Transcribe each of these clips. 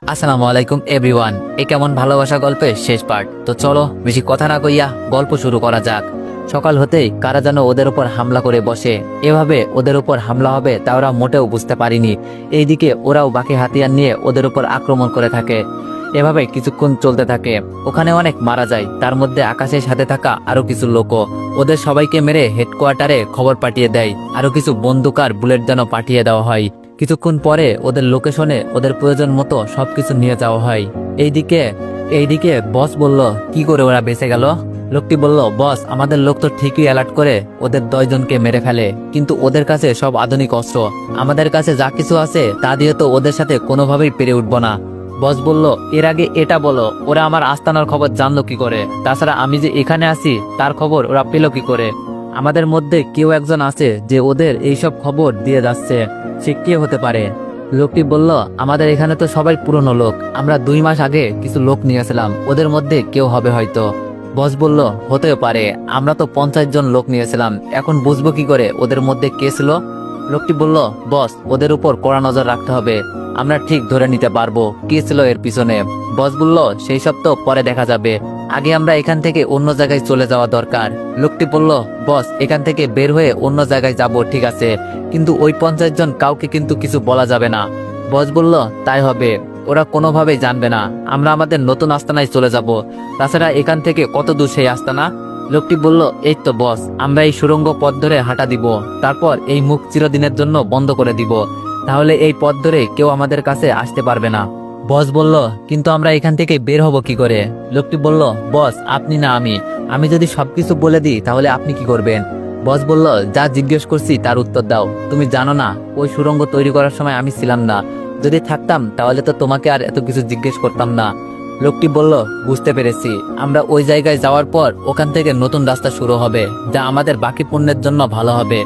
আসসালামু আলাইকুম এভরিওয়ান। এ কেমন ভালোবাসা গল্পের শেষ পার্ট। তো চলো বেশি কথা না কইয়া গল্প শুরু করা যাক। সকাল হতেই কারা যেন ওদের উপর হামলা করে বসে। এভাবে ওদের উপর হামলা হবে তা ওরা মোটেও বুঝতে পারিনি। এইদিকে ওরাও বাকি হাতিয়ার নিয়ে ওদের উপর আক্রমণ করে থাকে। এভাবে কিছুক্ষণ চলতে থাকে। ওখানে অনেক মারা যায়, তার মধ্যে আকাশের সাথে থাকা আরো কিছু লোকও। ওদের সবাইকে মেরে হেডকোয়ার্টারে খবর পাঠিয়ে দেয়। আরো কিছু বন্দুক আর বুলেট যেন পাঠিয়ে দেওয়া হয়। কিছুক্ষণ পরে ওদের লোকেশনে ওদের প্রয়োজন মতো সবকিছু নিয়ে যাওয়া হয়। এইদিকে বস বলল, কি করে ওরা বেঁচে গেল? লোকটি বলল, বস আমাদের লোক তো ঠিকই অ্যালার্ট করে ওদের 10 জনকে মেরে ফেলে, কিন্তু ওদের কাছে সব আধুনিক অস্ত্র। আমাদের কাছে যা কিছু আছে তা দিয়ে তো ওদের সাথে কোনোভাবেই পেরে উঠবো না। বস বলল, এর আগে এটা বলো, ওরা আমার আস্তানার খবর জানলো কি করে? তাছাড়া আমি যে এখানে আছি তার খবর ওরা পেল কি করে? আমাদের মধ্যে কেউ একজন আছে যে ওদের এইসব খবর দিয়ে যাচ্ছে। সে কে হতে পারে? লোকটি বলল, আমাদের এখানে তো সবাই পুরনো লোক। আমরা 2 মাস আগে কিছু লোক নিয়েছিলাম, ওদের মধ্যে কেউ হবে হয়তো। বস বলল, হতেও পারে, আমরা তো 50 জন লোক নিয়েছিলাম, এখন বুঝবো কি করে ওদের মধ্যে কে ছিল? লোকটি বলল, বস ওদের উপর কড়া নজর রাখতে হবে, আমরা ঠিক ধরে নিতে পারবো কে ছিল এর পিছনে। বস বলল, সেই সব তো পরে দেখা যাবে, আগে আমরা এখান থেকে অন্য জায়গায় চলে যাওয়া দরকার। লোকটি বলল, বস এখান থেকে বের হয়ে অন্য জায়গায় যাব ঠিক আছে, কিন্তু ওই 50 জন কাউকে কিন্তু কিছু বলা যাবে না। বস বলল, তাই হবে, ওরা কোনোভাবেই জানবে না। আমরা আমাদের নতুন আস্তানায় চলে যাব। তাছাড়া এখান থেকে কত দূর সেই আস্তানা? লোকটি বলল, এই তো বস, আমরা এই সুড়ঙ্গ পথ ধরে হাঁটা দিব, তারপর এই মুখ চিরদিনের জন্য বন্ধ করে দিব, তাহলে এই পথ ধরে কেউ আমাদের কাছে আসতে পারবে না। বস বলল, কিন্তু আমরা এখান থেকে বের হব কি করে? লোকটি বলল, বস আপনি না আমি যদি সবকিছু বলে দিই তাহলে আপনি কি করবেন? বস বলল, যা জিজ্ঞেস করছি তার উত্তর দাও। তুমি জানো না ওই সুড়ঙ্গ তৈরি করার সময় আমি ছিলাম না, যদি থাকতাম তাহলে তো তোমাকে আর এত কিছু জিজ্ঞেস করতাম না। লোকটি বলল, বুঝতে পেরেছি, আমরা ওই জায়গায় যাওয়ার পর ওখান থেকে নতুন রাস্তা শুরু হবে, যা আমাদের বাকি পুণ্যের জন্য ভালো হবে।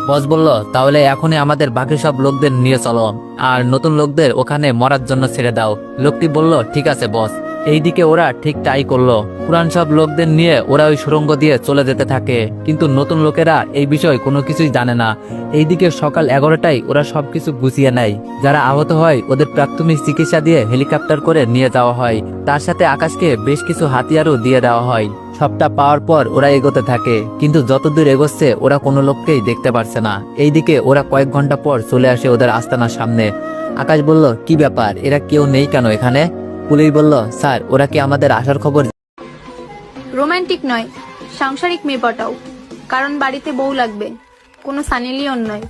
বস বলল, তাহলে এখনই আমাদের বাকি সব লোকদের নিয়ে চলো, আর নতুন লোকদের ওখানে মরার জন্য ছেড়ে দাও। লোকটি বলল, ঠিক আছে বস। এইদিকে ওরা ঠিক তাই করলো। পুরান সব লোকদের নিয়ে ওরা ওই সুড়ঙ্গ দিয়ে চলে যেতে থাকে, কিন্তু নতুন লোকেরা এই বিষয় কোনো কিছুই জানে না। এইদিকে সকাল 11টায় ওরা সবকিছু গুছিয়ে নেয়। যারা আহত হয় ওদের প্রাথমিক চিকিৎসা দিয়ে হেলিকপ্টার করে নিয়ে যাওয়া হয়, তার সাথে আকাশকে বেশ কিছু হাতিয়ারও দিয়ে দেওয়া হয়। সবটা পাওয়ার পর ওরা এগোতে থাকে, কিন্তু যতদূর এগোচ্ছে ওরা কোনো লোককেই দেখতে পারছে না। এইদিকে ওরা কয়েক ঘন্টা পর চলে আসে ওদের আস্তানার সামনে। আকাশ বলল, কি ব্যাপার, এরা কেউ নেই কেন এখানে? পুলিশ বলল, স্যার ওরা কি আমাদের আসার খবর? রোমান্টিক নয়, সাংসারিক মেয়ে পটাও, কারণ বাড়িতে বউ লাগবে, কোনো সানি লিওন নয়।